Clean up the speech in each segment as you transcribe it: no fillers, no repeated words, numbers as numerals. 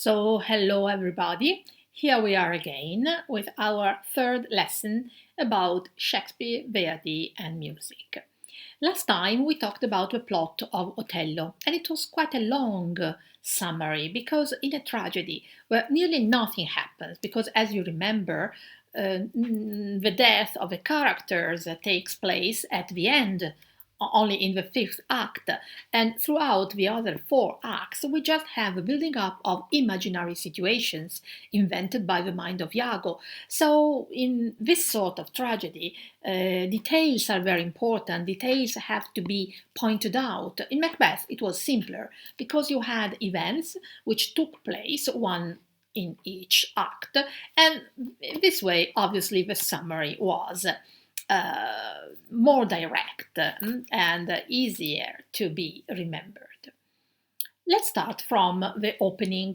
So, hello everybody. Here we are again with our third lesson about Shakespeare, Verdi, and music. Last time we talked about the plot of Othello, and it was quite a long summary because in a tragedy where nearly nothing happens, because as you remember, the death of the characters takes place at the end, only in the fifth act, and throughout the other four acts, we just have a building up of imaginary situations invented by the mind of Iago. So, in this sort of tragedy, details are very important. Details have to be pointed out. In Macbeth, it was simpler because you had events which took place, one in each act, and this way, obviously, the summary was more direct and easier to be remembered. Let's start from the opening.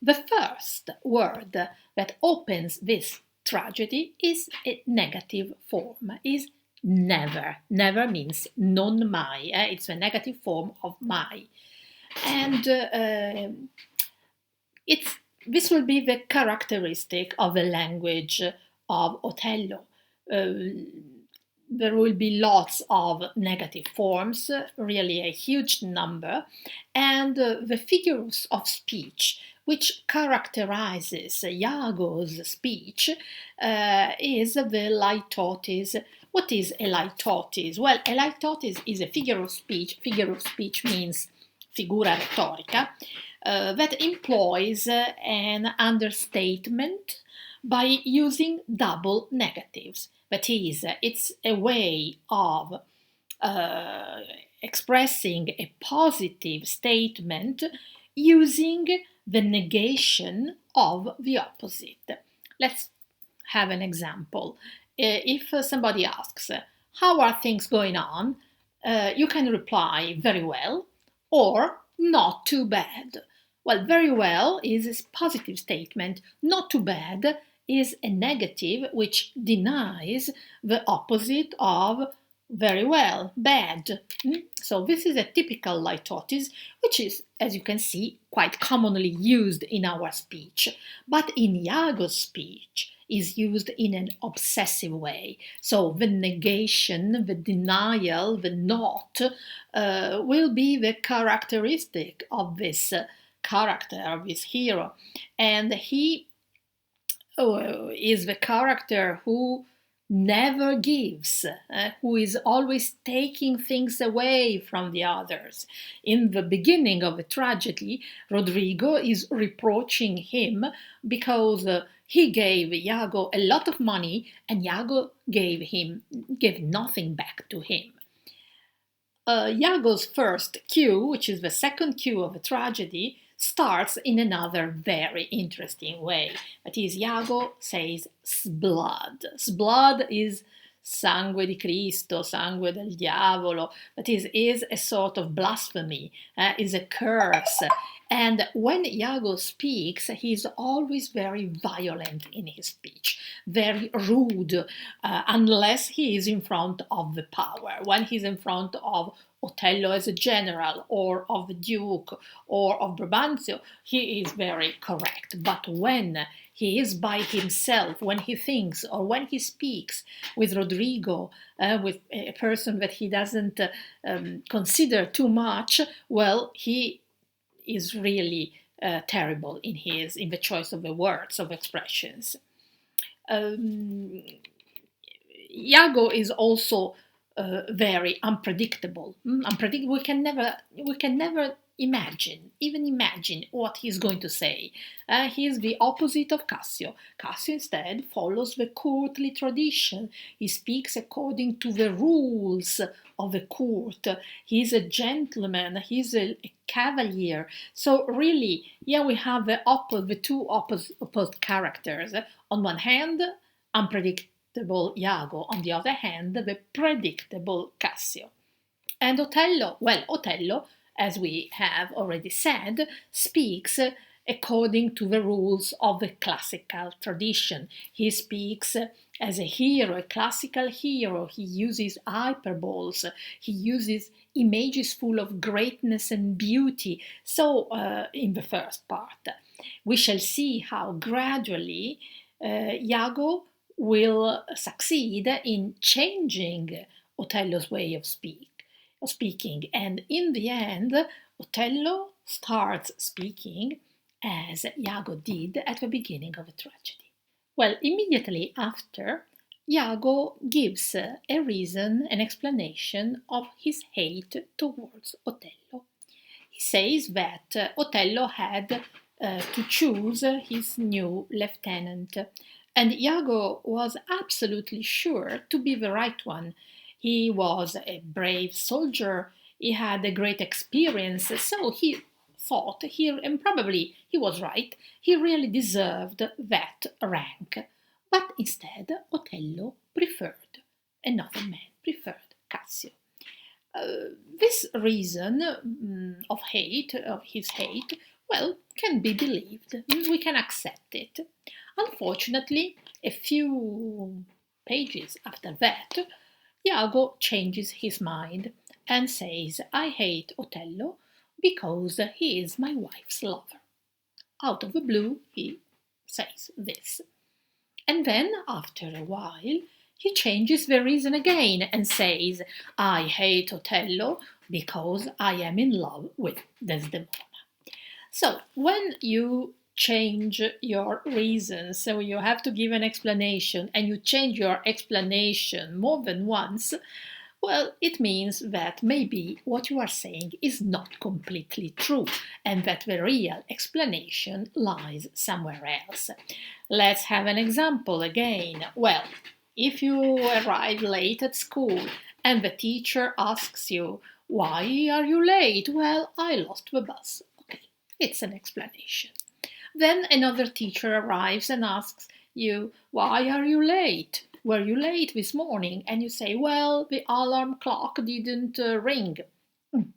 The first word that opens this tragedy is a negative form, is never. Never means non mai. It's the negative form of mai. And this will be the characteristic of the language of Othello. There will be lots of negative forms, really a huge number, and the figures of speech which characterizes Iago's speech is the litotes. What is a litotes? Well, a litotes is a figure of speech. Figure of speech means figura retorica, that employs an understatement by using double negatives. That is, it's a way of expressing a positive statement using the negation of the opposite. Let's have an example. If somebody asks, how are things going on? You can reply, very well, or not too bad. Well, very well is a positive statement. Not too bad is a negative which denies the opposite of very well, bad. So this is a typical litotes, which is, as you can see, quite commonly used in our speech. But in Iago's speech is used in an obsessive way. So the negation, the denial, the not will be the characteristic of this character, of this hero. And he is the character who never gives, who is always taking things away from the others. In the beginning of the tragedy, Rodrigo is reproaching him because he gave Iago a lot of money and Iago gave nothing back to him. Iago's first cue, which is the second cue of the tragedy, starts in another very interesting way. That is, Iago says "sblood." Sblood is sangue di Cristo, sangue del diavolo. That is a sort of blasphemy, is a curse. And when Iago speaks, he's always very violent in his speech, very rude, unless he is in front of the power. When he's in front of Othello as a general, or of the Duke, or of Brabantio, he is very correct. But when he is by himself, when he thinks, or when he speaks with Rodrigo, with a person that he doesn't consider too much, well, he is really terrible in the choice of the words, of expressions. Iago is also very unpredictable. We can never even imagine what he's going to say. He is the opposite of Cassio. Cassio instead follows the courtly tradition. He speaks according to the rules of the court. He's a gentleman. He's a cavalier. So really, here we have the two opposite characters. On one hand, unpredictable Iago, on the other hand, the predictable Cassio. And Othello, as we have already said, speaks according to the rules of the classical tradition. He speaks as a hero, a classical hero. He uses hyperboles, he uses images full of greatness and beauty. So, in the first part. We shall see how gradually Iago will succeed in changing Othello's way of speaking, and in the end, Othello starts speaking as Iago did at the beginning of a tragedy. Well, immediately after, Iago gives a reason, an explanation of his hate towards Othello. He says that Othello had to choose his new lieutenant, and Iago was absolutely sure to be the right one. He was a brave soldier, he had a great experience, so he thought and probably he was right, he really deserved that rank. But instead, Othello preferred another man, preferred Cassio. This reason of his hate, well, can be believed. We can accept it. Unfortunately, a few pages after that, Iago changes his mind and says, I hate Othello because he is my wife's lover. Out of the blue, he says this. And then, after a while, he changes the reason again and says, I hate Othello because I am in love with Desdemona. So, when you change your reason, so you have to give an explanation, and you change your explanation more than once, well, it means that maybe what you are saying is not completely true and that the real explanation lies somewhere else. Let's have an example again. Well, if you arrive late at school and the teacher asks you, why are you late? Well, I lost the bus. Okay, it's an explanation. Then another teacher arrives and asks you, why are you late? Were you late this morning? And you say, well, the alarm clock didn't ring. And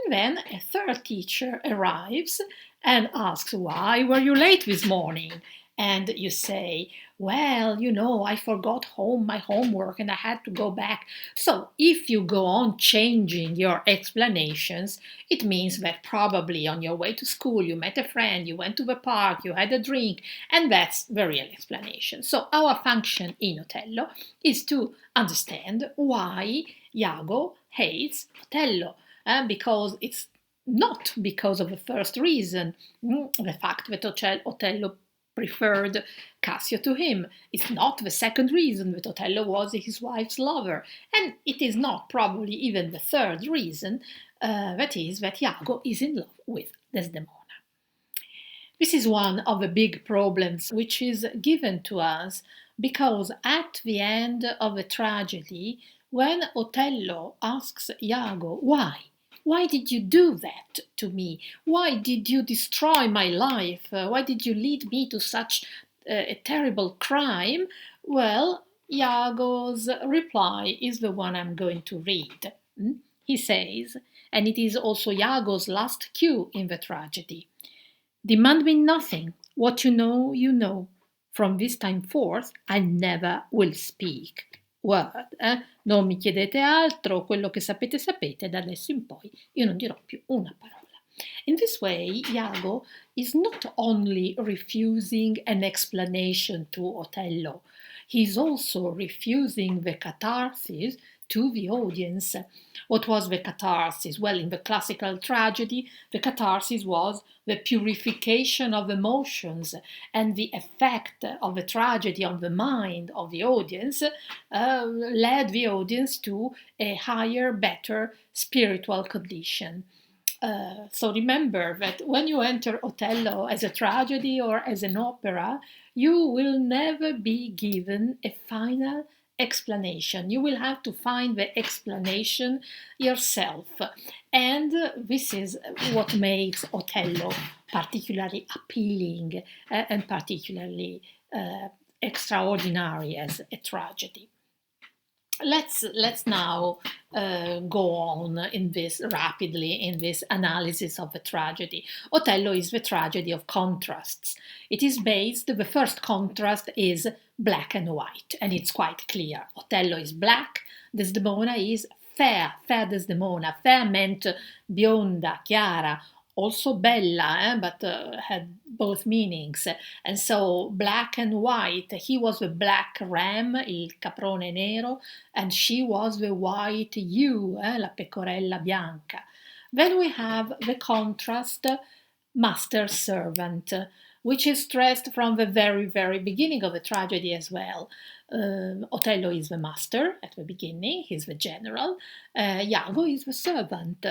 then a third teacher arrives and asks, why were you late this morning? And you say, well, I forgot my homework and I had to go back. So if you go on changing your explanations, it means that probably on your way to school you met a friend, you went to the park, you had a drink, and that's the real explanation. So our function in Othello is to understand why Iago hates Othello, because it's not because of the first reason, the fact that Othello preferred Cassio to him. It's not the second reason that Othello was his wife's lover, and it is not probably even the third reason, that is that Iago is in love with Desdemona. This is one of the big problems which is given to us because at the end of the tragedy, when Othello asks Iago, why did you do that to me? Why did you destroy my life? Why did you lead me to such a terrible crime? Well, Iago's reply is the one I'm going to read. He says, and it is also Iago's last cue in the tragedy, demand me nothing. What you know, you know. From this time forth, I never will speak. Word, non mi chiedete altro, quello che sapete sapete, da adesso in poi io non dirò più una parola. In this way, Iago is not only refusing an explanation to Othello, he is also refusing the catharsis to the audience. What was the catharsis? Well, in the classical tragedy, the catharsis was the purification of emotions, and the effect of the tragedy on the mind of the audience led the audience to a higher, better spiritual condition. So remember that when you enter Othello as a tragedy or as an opera, you will never be given a final explanation. You will have to find the explanation yourself. And this is what makes Othello particularly appealing and particularly extraordinary as a tragedy. Let's now go on rapidly in this analysis of the tragedy. Othello is the tragedy of contrasts. It is the first contrast is black and white, and it's quite clear. Othello is black, Desdemona is fair Desdemona. Fair meant bionda, chiara, also bella, but had both meanings. And so black and white, he was the black ram, il caprone nero, and she was the white ewe, la pecorella bianca. Then we have the contrast master-servant, which is stressed from the very, very beginning of the tragedy as well. Othello is the master at the beginning, he's the general. Iago is the servant.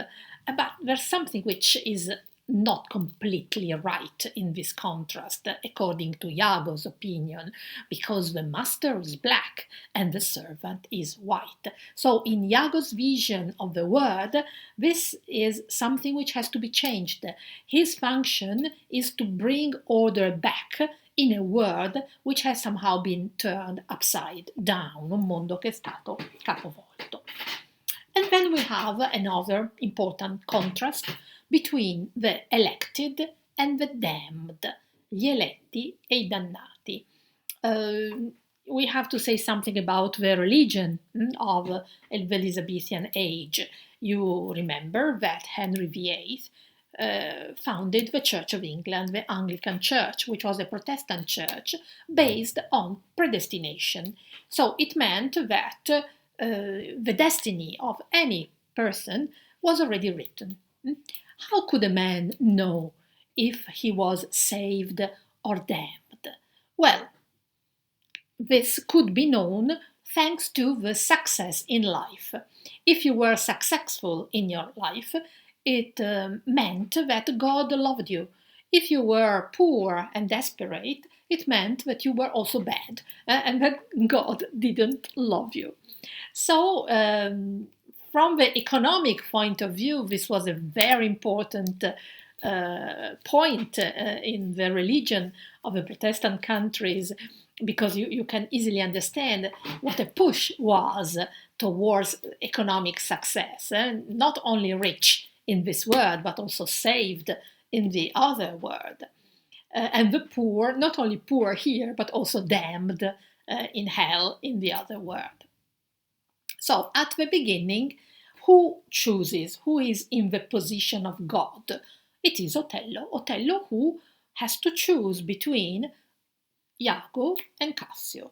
But there's something which is not completely right in this contrast, according to Iago's opinion, because the master is black and the servant is white. So in Iago's vision of the word, this is something which has to be changed. His function is to bring order back in a world which has somehow been turned upside down, un mondo che è stato capovolto. And then we have another important contrast between the elected and the damned, gli eletti e I dannati. We have to say something about the religion of the Elizabethan age. You remember that Henry VIII founded the Church of England, the Anglican Church, which was a Protestant church based on predestination. So it meant that the destiny of any person was already written. How could a man know if he was saved or damned? Well, this could be known thanks to the success in life. If you were successful in your life, it meant that God loved you. If you were poor and desperate, it meant that you were also bad and that God didn't love you. So, from the economic point of view, this was a very important point in the religion of the Protestant countries, because you can easily understand what a push was towards economic success. Not only rich in this world, but also saved in the other world. And the poor, not only poor here, but also damned in hell in the other world. So at the beginning, who chooses? Who is in the position of God? It is Othello. Othello who has to choose between Iago and Cassio.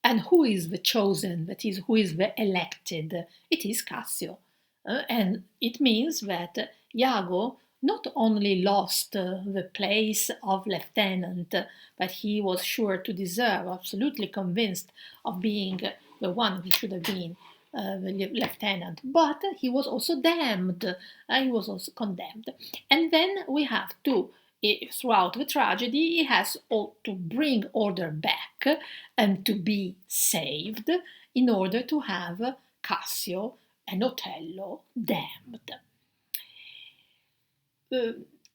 And who is the chosen, that is, who is the elected? It is Cassio. And it means that Iago not only lost the place of lieutenant that he was sure to deserve, absolutely convinced of being the one who should have been the lieutenant, but he was also damned, he was also condemned. And then we have to, throughout the tragedy, he has to bring order back and to be saved in order to have Cassio and Othello damned.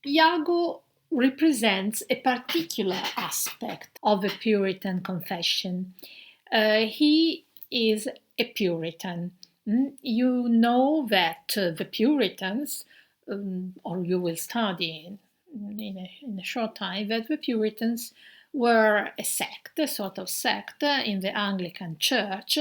Iago represents a particular aspect of the Puritan confession. He is a Puritan. You know that the Puritans, or you will study in a short time, that the Puritans were a sect, a sort of sect in the Anglican Church,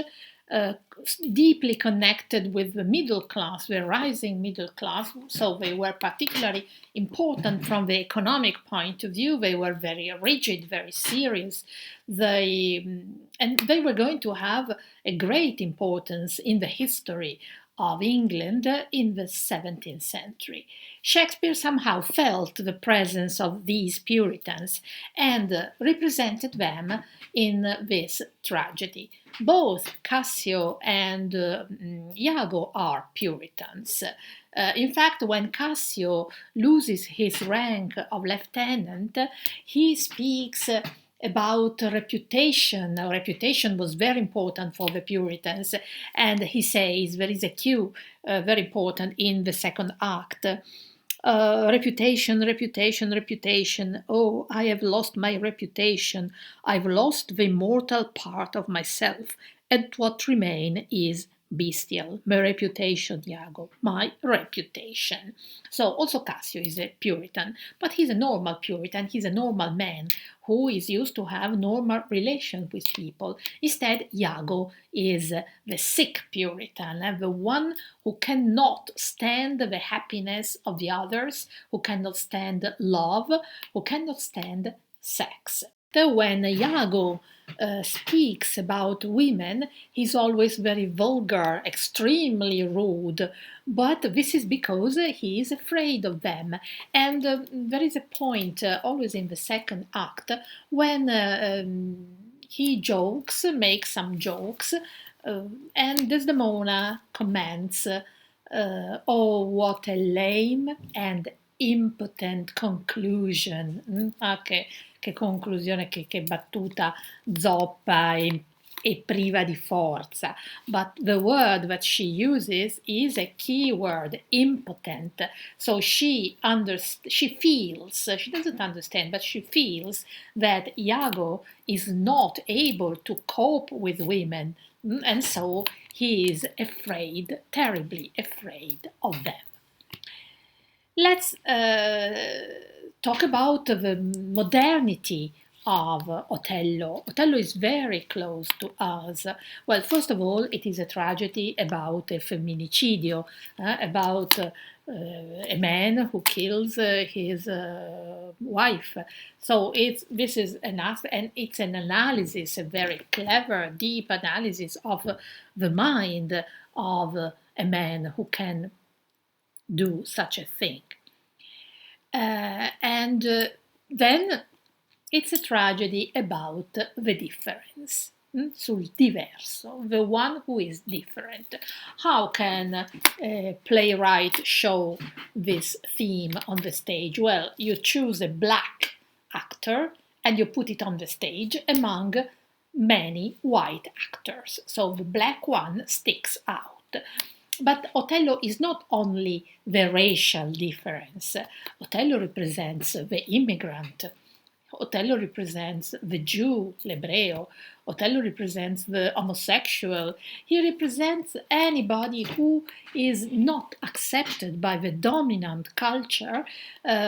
deeply connected with the middle class, the rising middle class, so they were particularly important from the economic point of view. They were very rigid, very serious. And they were going to have a great importance in the history of England in the 17th century. Shakespeare somehow felt the presence of these Puritans and represented them in this tragedy. Both Cassio and Iago are Puritans. In fact, when Cassio loses his rank of lieutenant, he speaks about reputation. Reputation was very important for the Puritans, and he says, there is a cue very important in the second act. Reputation, reputation, reputation. Oh, I have lost my reputation. I've lost the immortal part of myself, and what remains is bestial. My reputation, Iago, my reputation. So also Cassio is a Puritan, but he's a normal Puritan. He's a normal man who is used to have normal relations with people. Instead, Iago is the sick Puritan, the one who cannot stand the happiness of the others, who cannot stand love, who cannot stand sex. So when Iago speaks about women, he's always very vulgar, extremely rude, but this is because he is afraid of them. And there is a point, always in the second act, when he jokes, makes some jokes, and Desdemona comments, "Oh, what a lame and impotent conclusion." Che conclusione, che battuta zoppa e priva di forza. But the word that she uses is a key word, impotent. So she feels, she doesn't understand, but she feels that Iago is not able to cope with women, and so he is afraid, terribly afraid of them. Let's talk about the modernity of Othello. Othello is very close to us. Well, first of all, it is a tragedy about a femminicidio, about a man who kills his wife. So this is and it's an analysis, a very clever, deep analysis of the mind of a man who can do such a thing. And then it's a tragedy about the difference, sul diverso, the one who is different. How can a playwright show this theme on the stage? Well, you choose a black actor and you put it on the stage among many white actors. So the black one sticks out. But Othello is not only the racial difference. Othello represents the immigrant. Othello represents the Jew, l'ebreo. Othello represents the homosexual. He represents anybody who is not accepted by the dominant culture,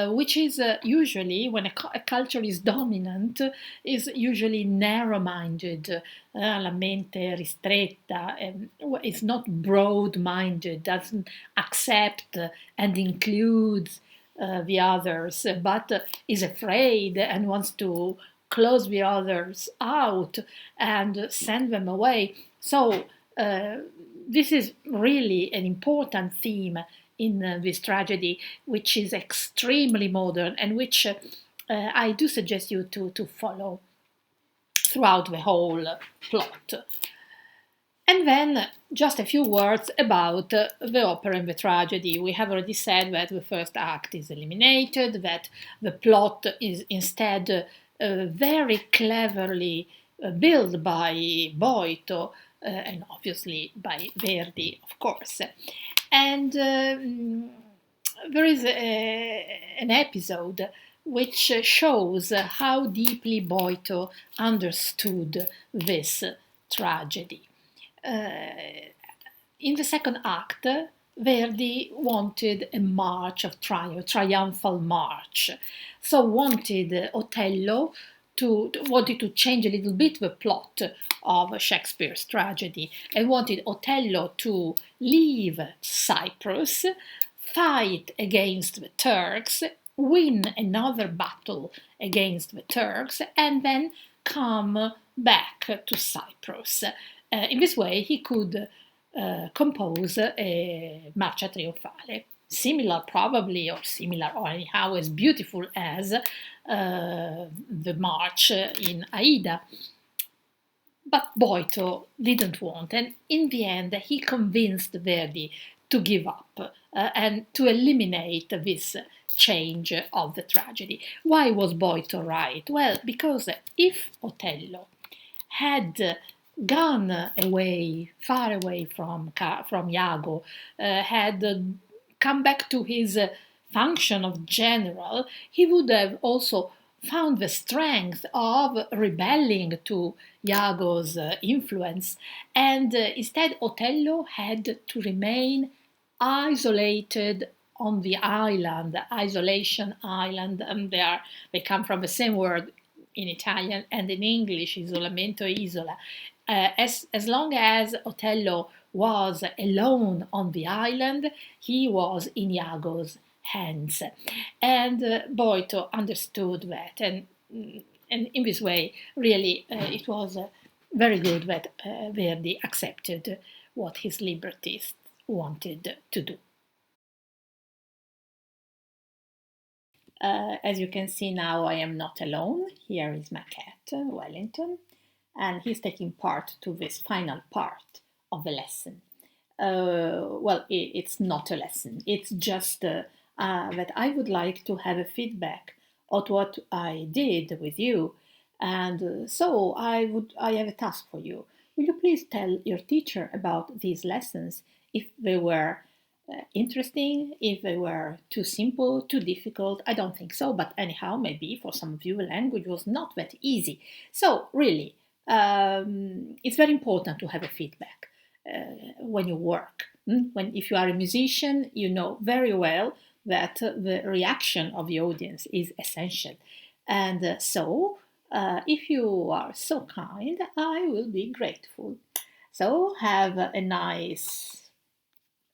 which is usually, when a culture is dominant, is usually narrow-minded, la mente ristretta, is not broad-minded, doesn't accept and include the others, but is afraid and wants to close the others out and send them away. So this is really an important theme in this tragedy, which is extremely modern and which I do suggest you to follow throughout the whole plot. And then just a few words about the opera and the tragedy. We have already said that the first act is eliminated, that the plot is instead very cleverly built by Boito and obviously by Verdi, of course. And there is an episode which shows how deeply Boito understood this tragedy. In the second act, Verdi wanted a march of triumphal march. So wanted Othello wanted to change a little bit the plot of Shakespeare's tragedy and wanted Othello to leave Cyprus, fight against the Turks, win another battle against the Turks, and then come back to Cyprus. In this way, he could compose a Marcia Trionfale, similar probably, or anyhow as beautiful as the march in Aida. But Boito didn't want, and in the end he convinced Verdi to give up and to eliminate this change of the tragedy. Why was Boito right? Well, because if Othello had gone away, far away from Iago, had come back to his function of general, he would have also found the strength of rebelling to Iago's influence, and instead Othello had to remain isolated on the island, isolation island. They come from the same word in Italian and in English, isolamento e isola. As long as Othello was alone on the island, he was in Iago's hands. And Boito understood that, and in this way, really, it was very good that Verdi accepted what his librettists wanted to do. As you can see now, I am not alone. Here is my cat, Wellington, and he's taking part to this final part of the lesson. Well, it's not a lesson. It's just that I would like to have a feedback on what I did with you, and so I have a task for you. Will you please tell your teacher about these lessons if they were interesting, if they were too simple, too difficult? I don't think so, but anyhow, maybe for some of you the language was not that easy. So really, it's very important to have a feedback when you work. When if you are a musician, you know very well that the reaction of the audience is essential, and if you are so kind, I will be grateful. So have a nice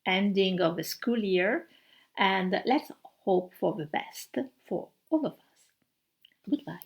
ending of the school year, and let's hope for the best for all of us. Goodbye.